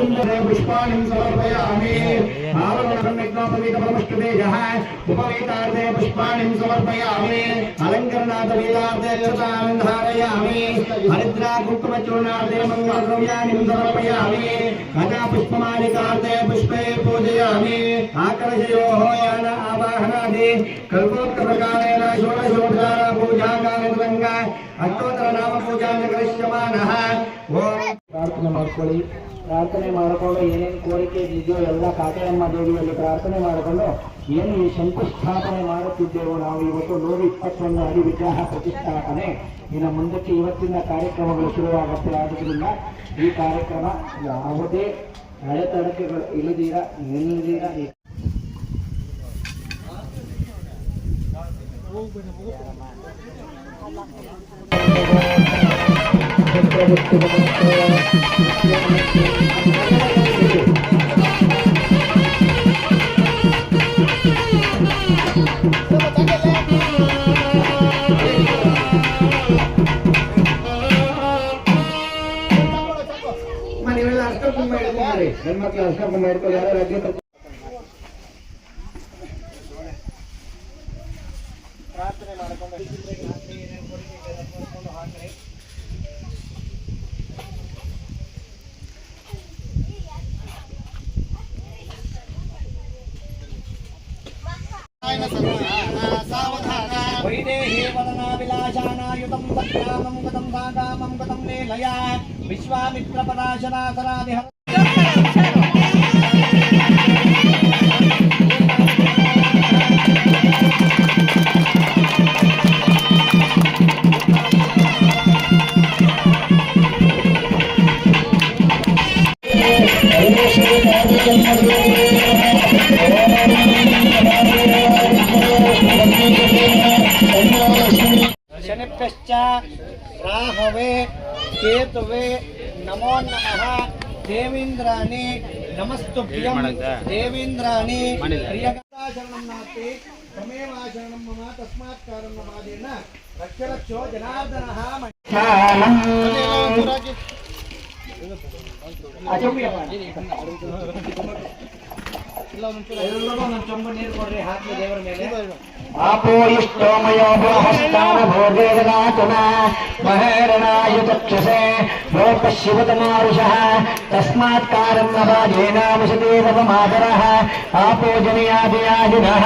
पुष्पाणि समर्पयामि आवरणसंविघ्नोपवीतपरमष्टतेजः उपवीतार्थे पुष्पाणि समर्पयामि अलङ्करणार्थवीतार्थे क्षतां धारयामि हरिद्रा कुङ्कुमचूर्णार्थे मङ्गलद्रव्याणि समर्पयामि गजा पुष्पमालिकार्थे पुष्पे पूजयामि आकर्षयोः यान आवाहनादि कल्पोक्तप्रकारेण षोडशोपचार पूजाकार्यतरङ्ग अष्टोत्तर नाम पूजा करिष्यमानः प्रार्थने ಮಾಡ್ಕೊಳ್ಳಿ ಪ್ರಾರ್ಥನೆ ಮಾಡಿಕೊಂಡು ಏನೇನು ಕೋರಿಕೆ ಇದೆಯೋ ಎಲ್ಲ ಕಾಟೇರಮ್ಮ ದೇವಿಯಲ್ಲಿ ಪ್ರಾರ್ಥನೆ ಮಾಡಿಕೊಂಡು ಏನು ಈ ಶಂಕುಸ್ಥಾಪನೆ ಮಾಡುತ್ತಿದ್ದೆವು ನಾವು ಇವತ್ತು 121 ಅಡಿ ವಿಗ್ರಹ ಪ್ರತಿಷ್ಠಾಪನೆ ಇನ್ನು ಮುಂದಕ್ಕೆ ಇವತ್ತಿನ ಕಾರ್ಯಕ್ರಮಗಳು ಶುರುವಾಗುತ್ತೆ. ಆದ್ದರಿಂದ ಈ ಕಾರ್ಯಕ್ರಮ ಯಾವುದೇ ಅಡೆತಡೆಗಳು ಇಲ್ಲದಿರ ನಿಲ್ಲದಿರ ಮನೆಯಲ್ಲ ಅಷ್ಟೊಂದು ಮಾಡಿದ್ದಾರೆ ನನ್ನ ಮಕ್ಕಳು ಅಷ್ಟೊಂದು ಮಾಡ್ಕೊಳ್ಳಾರೆ ರಾಜ್ಯ ಪ್ರಾರ್ಥನೆ ಮಾಡಿಕೊಂಡು ಹಾಕ್ರಿ. वैदेहे वदना विलासानायुतं वक्रामं गतं भागामं गतं लेलया विश्वामित्रपराशरासरादिह शनिभ्यश्च राहवे केतवे नमो नमः देवीन्द्राणि नमस्तुभ्यं देवीन्द्राणि प्रियगताशरणं नास्ति तमेवाशरणं मम तस्मात् कारणमादेन रक्षरक्षो जनार्दनः आपो इष्टोमयो बृहस्तान भोगे ददातुना महेरणाय चक्षसे लोकशिवतमारुषः तस्मात् कारण्यवाजेनामुषते रवमादरः आपो जनयादियादिनः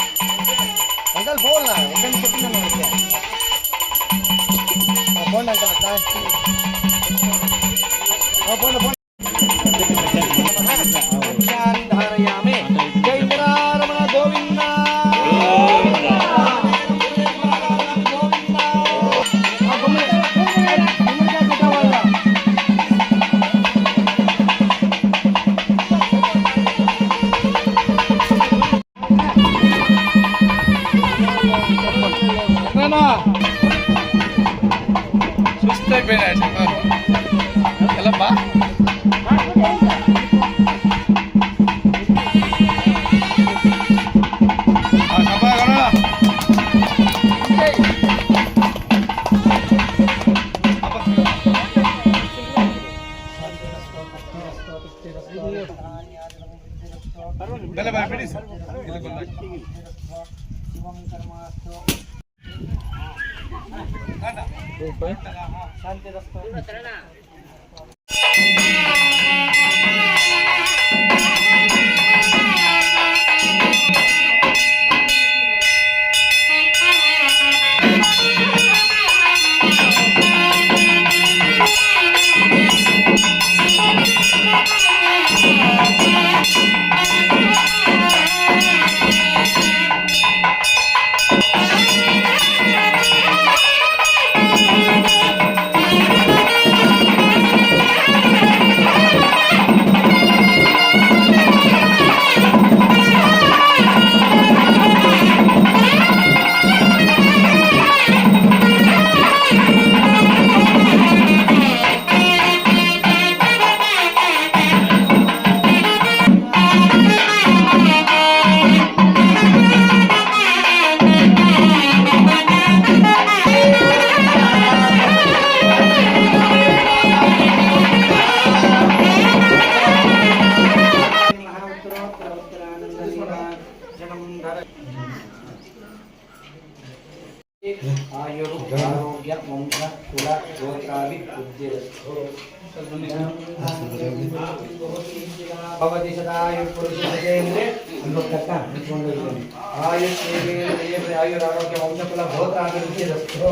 अंकल बोल ना एकदम कितना में क्या बोल अंकल बोल बोल धारयामि जय रमण गोविंद शांति आयुर्आरोग्य वंश कुल गोत्रादि भवति सदायुर्पुरुषेन्द्रे आयुरारोग्य वंश कुल गोत्राभिवृद्धिरस्तु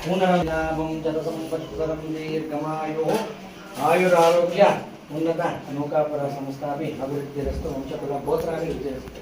पुनर्लाभं जलसम्पत्करं दीर्घमायुः आयुरारोग्य उन्नत नौकापरा संस्थापि अभिवृद्धिरस्तु वंशकुल गोत्राभिवृद्धिरस्तु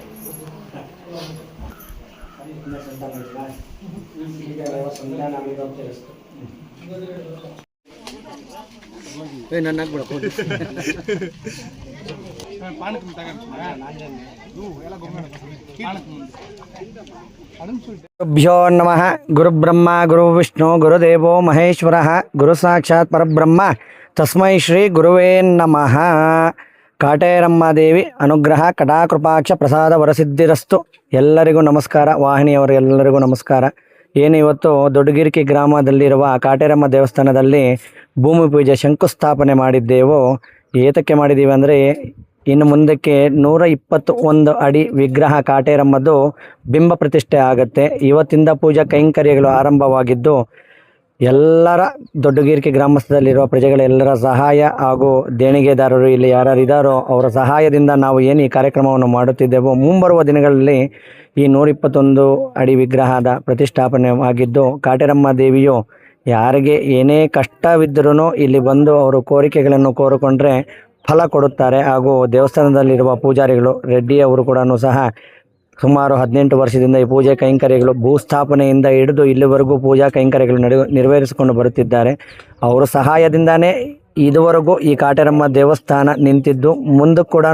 गुरुभ्यो नमः गुरुब्रह्मा गुरुविष्णु गुरुदेवो महेश्वरः गुरु साक्षात् परब्रह्म तस्मै श्री गुरुवे नमः। ಕಾಟೇರಮ್ಮ ದೇವಿ ಅನುಗ್ರಹ ಕಟಾಕೃಪಾಕ್ಷ ಪ್ರಸಾದ ವರಸಿದ್ಧಿರಸ್ತು. ಎಲ್ಲರಿಗೂ ನಮಸ್ಕಾರ. ವಾಹಿನಿಯವರಿಗೆಲ್ಲರಿಗೂ ನಮಸ್ಕಾರ. ಏನು ಇವತ್ತು ದೊಡ್ಡಗಿರಿಕಿ ಗ್ರಾಮದಲ್ಲಿರುವ ಕಾಟೇರಮ್ಮ ದೇವಸ್ಥಾನದಲ್ಲಿ ಭೂಮಿ ಪೂಜೆ ಶಂಕುಸ್ಥಾಪನೆ ಮಾಡಿದ್ದೆವು. ಏತಕ್ಕೆ ಮಾಡಿದ್ದೀವಿ ಅಂದರೆ ಇನ್ನು ಮುಂದಕ್ಕೆ 121 ಅಡಿ ವಿಗ್ರಹ ಕಾಟೇರಮ್ಮದ್ದು ಬಿಂಬ ಪ್ರತಿಷ್ಠೆ ಆಗುತ್ತೆ. ಇವತ್ತಿಂದ ಪೂಜಾ ಕೈಂಕರ್ಯಗಳು ಆರಂಭವಾಗಿದ್ದು ಎಲ್ಲರ ದೊಡ್ಡಗಿರಿಕೆ ಗ್ರಾಮಸ್ಥದಲ್ಲಿರುವ ಪ್ರಜೆಗಳೆಲ್ಲರ ಸಹಾಯ ಹಾಗೂ ದೇಣಿಗೆದಾರರು ಇಲ್ಲಿ ಯಾರ್ಯಾರಿದ್ದಾರೋ ಅವರ ಸಹಾಯದಿಂದ ನಾವು ಏನು ಈ ಕಾರ್ಯಕ್ರಮವನ್ನು ಮಾಡುತ್ತಿದ್ದೆವೋ ಮುಂಬರುವ ದಿನಗಳಲ್ಲಿ ಈ 121 ಅಡಿ ವಿಗ್ರಹದ ಪ್ರತಿಷ್ಠಾಪನೆ ಆಗಿದ್ದು ಕಾಟೇರಮ್ಮ ದೇವಿಯು ಯಾರಿಗೆ ಏನೇ ಕಷ್ಟವಿದ್ದರೂ ಇಲ್ಲಿ ಬಂದು ಅವರು ಕೋರಿಕೆಗಳನ್ನು ಕೋರಿಕೊಂಡ್ರೆ ಫಲ ಕೊಡುತ್ತಾರೆ. ಹಾಗೂ ದೇವಸ್ಥಾನದಲ್ಲಿರುವ ಪೂಜಾರಿಗಳು ರೆಡ್ಡಿಯವರು ಕೂಡ ಸಹ ಸುಮಾರು 18 ವರ್ಷದಿಂದ ಈ ಪೂಜೆ ಕೈಂಕರ್ಯಗಳು ಭೂಸ್ಥಾಪನೆಯಿಂದ ಹಿಡಿದು ಇಲ್ಲಿವರೆಗೂ ಪೂಜಾ ಕೈಂಕರ್ಯಗಳು ನೆರವೇರಿಸಿಕೊಂಡು ಬರುತ್ತಿದ್ದಾರೆ. ಅವರ ಸಹಾಯದಿಂದಾನೇ ಇದುವರೆಗೂ ಈ ಕಾಟೇರಮ್ಮ ದೇವಸ್ಥಾನ ನಿಂತಿದ್ದು ಮುಂದಕ್ಕೆ ಕೂಡ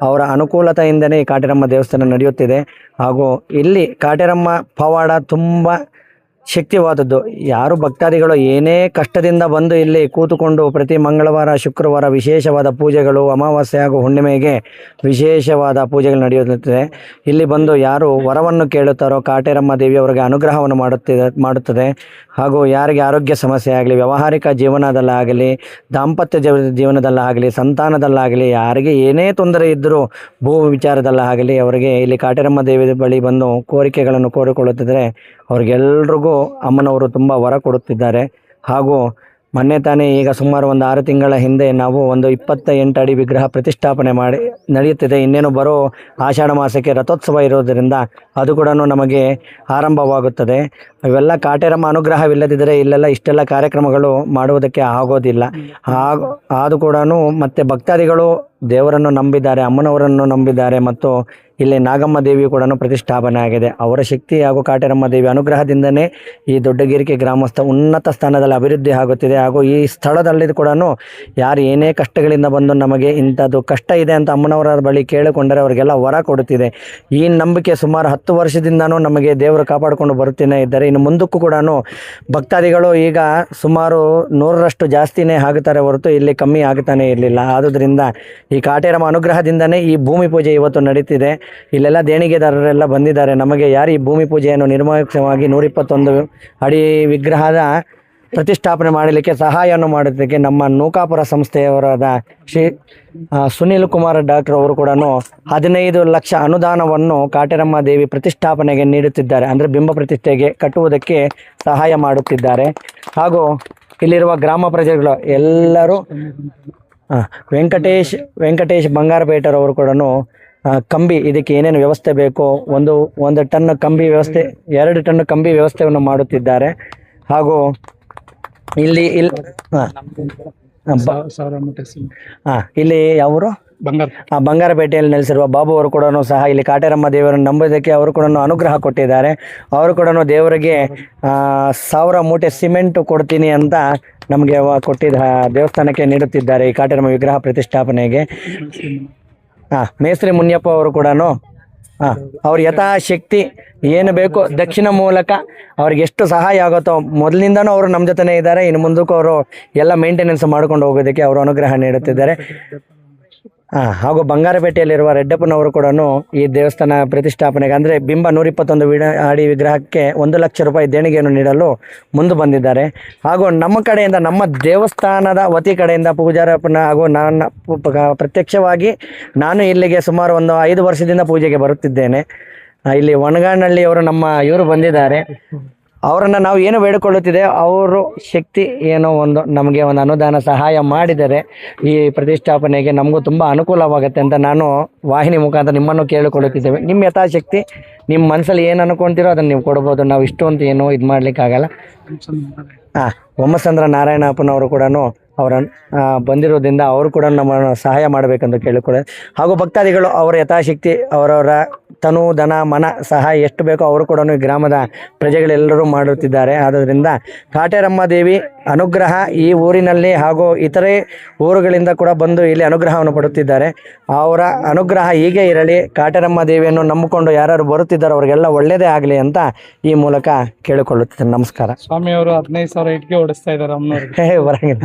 ಅವರ ಅನುಕೂಲತೆಯಿಂದನೇ ಈ ಕಾಟೇರಮ್ಮ ದೇವಸ್ಥಾನ ನಡೆಯುತ್ತಿದೆ. ಹಾಗೂ ಇಲ್ಲಿ ಕಾಟೇರಮ್ಮ ಪವಾಡ ತುಂಬ ಶಕ್ತಿವಾದದ್ದು. ಯಾರು ಭಕ್ತಾದಿಗಳು ಏನೇ ಕಷ್ಟದಿಂದ ಬಂದು ಇಲ್ಲಿ ಕೂತುಕೊಂಡು ಪ್ರತಿ ಮಂಗಳವಾರ ಶುಕ್ರವಾರ ವಿಶೇಷವಾದ ಪೂಜೆಗಳು, ಅಮಾವಾಸ್ಯೆ ಹಾಗೂ ಹುಣ್ಣಿಮೆಗೆ ವಿಶೇಷವಾದ ಪೂಜೆಗಳು ನಡೆಯುತ್ತದೆ. ಇಲ್ಲಿ ಬಂದು ಯಾರು ವರವನ್ನು ಕೇಳುತ್ತಾರೋ ಕಾಟೇರಮ್ಮ ದೇವಿ ಅವರಿಗೆ ಅನುಗ್ರಹವನ್ನು ಮಾಡುತ್ತದೆ. ಹಾಗೂ ಯಾರಿಗೆ ಆರೋಗ್ಯ ಸಮಸ್ಯೆ ಆಗಲಿ, ವ್ಯಾವಹಾರಿಕ ಜೀವನದಲ್ಲಾಗಲಿ, ದಾಂಪತ್ಯ ಜೀವನದಲ್ಲಾಗಲಿ, ಸಂತಾನದಲ್ಲಾಗಲಿ, ಯಾರಿಗೆ ಏನೇ ತೊಂದರೆ ಇದ್ದರೂ ಭೂ ವಿಚಾರದಲ್ಲಾಗಲಿ ಅವರಿಗೆ ಇಲ್ಲಿ ಕಾಟೇರಮ್ಮ ದೇವಿ ಬಳಿ ಬಂದು ಕೋರಿಕೆಗಳನ್ನು ಕೋರಿಕೊಳ್ಳುತ್ತಿದ್ದರೆ ಅವ್ರಿಗೆಲ್ರಿಗೂ ಅಮ್ಮನವರು ತುಂಬ ವರ ಕೊಡುತ್ತಿದ್ದಾರೆ. ಹಾಗೂ ಮೊನ್ನೆ ತಾನೇ ಈಗ ಸುಮಾರು ಒಂದು 6 ತಿಂಗಳ ಹಿಂದೆ ನಾವು ಒಂದು 28 ಅಡಿ ವಿಗ್ರಹ ಪ್ರತಿಷ್ಠಾಪನೆ ಮಾಡಿ ನಡೆಯುತ್ತಿದೆ. ಇನ್ನೇನು ಬರೋ ಆಷಾಢ ಮಾಸಕ್ಕೆ ರಥೋತ್ಸವ ಇರೋದರಿಂದ ಅದು ಕೂಡ ನಮಗೆ ಆರಂಭವಾಗುತ್ತದೆ. ಇವೆಲ್ಲ ಕಾಟೇರಮ್ಮ ಅನುಗ್ರಹವಿಲ್ಲದಿದ್ದರೆ ಇಲ್ಲೆಲ್ಲ ಇಷ್ಟೆಲ್ಲ ಕಾರ್ಯಕ್ರಮಗಳು ಮಾಡುವುದಕ್ಕೆ ಆಗೋದಿಲ್ಲ. ಆದು ಕೂಡ ಮತ್ತು ಭಕ್ತಾದಿಗಳು ದೇವರನ್ನು ನಂಬಿದ್ದಾರೆ, ಅಮ್ಮನವರನ್ನು ನಂಬಿದ್ದಾರೆ. ಮತ್ತು ಇಲ್ಲಿ ನಾಗಮ್ಮ ದೇವಿಯು ಕೂಡ ಪ್ರತಿಷ್ಠಾಪನೆ ಆಗಿದೆ. ಅವರ ಶಕ್ತಿ ಹಾಗೂ ಕಾಟೇರಮ್ಮ ದೇವಿ ಅನುಗ್ರಹದಿಂದನೇ ಈ ದೊಡ್ಡಗಿರಿಕೆ ಗ್ರಾಮಸ್ಥ ಉನ್ನತ ಸ್ಥಾನದಲ್ಲಿ ಅಭಿವೃದ್ಧಿ ಆಗುತ್ತಿದೆ. ಹಾಗೂ ಈ ಸ್ಥಳದಲ್ಲಿ ಕೂಡ ಯಾರು ಏನೇ ಕಷ್ಟಗಳಿಂದ ಬಂದು ನಮಗೆ ಇಂಥದ್ದು ಕಷ್ಟ ಇದೆ ಅಂತ ಅಮ್ಮನವರ ಬಳಿ ಕೇಳಿಕೊಂಡರೆ ಅವರಿಗೆಲ್ಲ ವರ ಕೊಡುತ್ತಿದೆ. ಈ ನಂಬಿಕೆ ಸುಮಾರು 10 ವರ್ಷದಿಂದನೂ ನಮಗೆ ದೇವರು ಕಾಪಾಡಿಕೊಂಡು ಬರುತ್ತೇನೆ ಇದ್ದಾರೆ. ಇನ್ನು ಮುಂದಕ್ಕೂ ಕೂಡ ಭಕ್ತಾದಿಗಳು ಈಗ ಸುಮಾರು 100ರಷ್ಟು ಜಾಸ್ತಿನೇ ಆಗುತ್ತಾರೆ ಹೊರತು ಇಲ್ಲಿ ಕಮ್ಮಿ ಆಗುತ್ತಾನೆ ಇರಲಿಲ್ಲ. ಆದುದರಿಂದ ಈ ಕಾಟೇರಮ್ಮ ಅನುಗ್ರಹದಿಂದನೇ ಈ ಭೂಮಿ ಪೂಜೆ ಇವತ್ತು ನಡೀತಿದೆ. ಇಲ್ಲೆಲ್ಲ ದೇಣಿಗೆದಾರರೆಲ್ಲ ಬಂದಿದ್ದಾರೆ. ನಮಗೆ ಯಾರು ಈ ಭೂಮಿ ಪೂಜೆಯನ್ನು ನಿರ್ಮಾಣವಾಗಿ 121 ಅಡಿ ವಿಗ್ರಹದ ಪ್ರತಿಷ್ಠಾಪನೆ ಮಾಡಲಿಕ್ಕೆ ಸಹಾಯವನ್ನು ಮಾಡೋದಕ್ಕೆ ನಮ್ಮ ನೌಕಾಪುರ ಸಂಸ್ಥೆಯವರಾದ ಶ್ರೀ ಸುನೀಲ್ ಕುಮಾರ್ ಡಾಕ್ಟರ್ ಅವರು ಕೂಡ 15 ಲಕ್ಷ ಅನುದಾನವನ್ನು ಕಾಟೇರಮ್ಮ ದೇವಿ ಪ್ರತಿಷ್ಠಾಪನೆಗೆ ನೀಡುತ್ತಿದ್ದಾರೆ. ಅಂದರೆ ಬಿಂಬ ಪ್ರತಿಷ್ಠೆಗೆ ಕಟ್ಟುವುದಕ್ಕೆ ಸಹಾಯ ಮಾಡುತ್ತಿದ್ದಾರೆ. ಹಾಗೂ ಇಲ್ಲಿರುವ ಗ್ರಾಮ ಪ್ರಜೆಗಳು ಎಲ್ಲರೂ ವೆಂಕಟೇಶ್ ಬಂಗಾರಪೇಟರವರು ಕೂಡ ಕಂಬಿ ಇದಕ್ಕೆ ಏನೇನು ವ್ಯವಸ್ಥೆ ಬೇಕೋ ಒಂದು ಟನ್ ಕಂಬಿ ವ್ಯವಸ್ಥೆ, 2 ಟನ್ ಕಂಬಿ ವ್ಯವಸ್ಥೆಯನ್ನು ಮಾಡುತ್ತಿದ್ದಾರೆ. ಹಾಗೂ ಇಲ್ಲಿ ಅವರು ಬಂಗಾರಪೇಟೆಯಲ್ಲಿ ನೆಲೆಸಿರುವ ಬಾಬು ಅವರು ಕೂಡ ಸಹ ಇಲ್ಲಿ ಕಾಟೇರಮ್ಮ ದೇವರನ್ನು ನಂಬೋದಕ್ಕೆ ಅವರು ಕೂಡ ಅನುಗ್ರಹ ಕೊಟ್ಟಿದ್ದಾರೆ. ಅವರು ಕೂಡ ದೇವರಿಗೆ 1000 ಮೂಟೆ ಸಿಮೆಂಟ್ ಕೊಡ್ತೀನಿ ಅಂತ ನಮಗೆ ಕೊಟ್ಟಿದ್ದ ದೇವಸ್ಥಾನಕ್ಕೆ ನೀಡುತ್ತಿದ್ದಾರೆ ಈ ಕಾಟೇರಮ್ಮ ವಿಗ್ರಹ ಪ್ರತಿಷ್ಠಾಪನೆಗೆ. ಮೇಸ್ತ್ರಿ ಮುನಿಯಪ್ಪ ಅವರು ಕೂಡ ಅವ್ರ ಯಥಾಶಕ್ತಿ ಏನು ಬೇಕೋ ದಕ್ಷಿಣ ಮೂಲಕ ಅವ್ರಿಗೆ ಎಷ್ಟು ಸಹಾಯ ಆಗುತ್ತೋ ಮೊದಲಿಂದನೂ ಅವರು ನಮ್ಮ ಜೊತೆನೇ ಇದ್ದಾರೆ. ಇನ್ನು ಮುಂದಕ್ಕೂ ಅವರು ಎಲ್ಲ ಮೇಂಟೆನೆನ್ಸ್ ಮಾಡ್ಕೊಂಡು ಹೋಗೋದಕ್ಕೆ ಅವರು ಅನುಗ್ರಹ ನೀಡುತ್ತಿದ್ದಾರೆ. ಹಾಗೂ ಬಂಗಾರಪೇಟೆಯಲ್ಲಿರುವ ರೆಡ್ಡಪ್ಪನವರು ಕೂಡ ಈ ದೇವಸ್ಥಾನ ಪ್ರತಿಷ್ಠಾಪನೆಗೆ ಅಂದರೆ ಬಿಂಬ 121 ಅಡಿ ವಿಗ್ರಹಕ್ಕೆ 1 ಲಕ್ಷ ರೂಪಾಯಿ ದೇಣಿಗೆಯನ್ನು ನೀಡಲು ಮುಂದೆ ಬಂದಿದ್ದಾರೆ. ಹಾಗೂ ನಮ್ಮ ಕಡೆಯಿಂದ, ನಮ್ಮ ದೇವಸ್ಥಾನದ ವತಿ ಕಡೆಯಿಂದ ಪೂಜಾರಪ್ಪನ ಹಾಗೂ ಪ್ರತ್ಯಕ್ಷವಾಗಿ ನಾನು ಇಲ್ಲಿಗೆ ಸುಮಾರು ಒಂದು 5 ವರ್ಷದಿಂದ ಪೂಜೆಗೆ ಬರುತ್ತಿದ್ದೇನೆ. ಇಲ್ಲಿ ವನಗಾನಹಳ್ಳಿಯವರು ಇವರು ಬಂದಿದ್ದಾರೆ. ಅವರನ್ನು ನಾವು ಏನು ಬೇಡಿಕೊಳ್ಳುತ್ತಿದೆ, ಅವರು ಶಕ್ತಿ ಏನೋ ಒಂದು ನಮಗೆ ಒಂದು ಅನುದಾನ ಸಹಾಯ ಮಾಡಿದರೆ ಈ ಪ್ರತಿಷ್ಠಾಪನೆಗೆ ನಮಗೂ ತುಂಬ ಅನುಕೂಲವಾಗುತ್ತೆ ಅಂತ ನಾನು ವಾಹಿನಿ ಮುಖಾಂತರ ನಿಮ್ಮನ್ನು ಕೇಳಿಕೊಳ್ಳುತ್ತಿದ್ದೇವೆ. ನಿಮ್ಮ ಯಥಾಶಕ್ತಿ ನಿಮ್ಮ ಮನಸ್ಸಲ್ಲಿ ಏನು ಅನ್ಕೊಳ್ತೀರೋ ಅದನ್ನು ನೀವು ಕೊಡ್ಬೋದು. ನಾವು ಇಷ್ಟು ಅಂತ ಏನೋ ಇದು ಮಾಡಲಿಕ್ಕಾಗಲ್ಲ. ಒಮ್ಮಸಂದ್ರ ನಾರಾಯಣಪ್ಪನವರು ಕೂಡ ಅವರ ಬಂದಿರೋದ್ರಿಂದ ಅವರು ಕೂಡ ನಮ್ಮನ್ನು ಸಹಾಯ ಮಾಡಬೇಕೆಂದು ಕೇಳಿಕೊಳ್ಳಿ. ಹಾಗೂ ಭಕ್ತಾದಿಗಳು ಅವರ ಯಥಾಶಕ್ತಿ ಅವರವರ ತನು ಧನ ಮನ ಸಹಾಯ ಎಷ್ಟು ಬೇಕೋ ಅವರು ಕೂಡ ಈ ಗ್ರಾಮದ ಪ್ರಜೆಗಳೆಲ್ಲರೂ ಮಾಡುತ್ತಿದ್ದಾರೆ. ಆದ್ದರಿಂದ ಕಾಟೇರಮ್ಮ ದೇವಿ ಅನುಗ್ರಹ ಈ ಊರಿನಲ್ಲಿ ಹಾಗೂ ಇತರೆ ಊರುಗಳಿಂದ ಕೂಡ ಬಂದು ಇಲ್ಲಿ ಅನುಗ್ರಹವನ್ನು ಪಡುತ್ತಿದ್ದಾರೆ. ಅವರ ಅನುಗ್ರಹ ಹೀಗೆ ಇರಲಿ. ಕಾಟೇರಮ್ಮ ದೇವಿಯನ್ನು ನಂಬಿಕೊಂಡು ಯಾರು ಬರುತ್ತಿದ್ದಾರೋ ಅವರಿಗೆಲ್ಲ ಒಳ್ಳೆಯದೇ ಆಗಲಿ ಅಂತ ಈ ಮೂಲಕ ಕೇಳಿಕೊಳ್ಳುತ್ತಿದ್ದೇನೆ. ನಮಸ್ಕಾರ. ಸ್ವಾಮಿಯವರು 15,000 ಇಟ್ಗೆ ಓಡಿಸ್ತಾ ಇದ್ದಾರೆ ಅಮ್ಮನವ್ರಿಗೆ. ಹೊರಗಿನ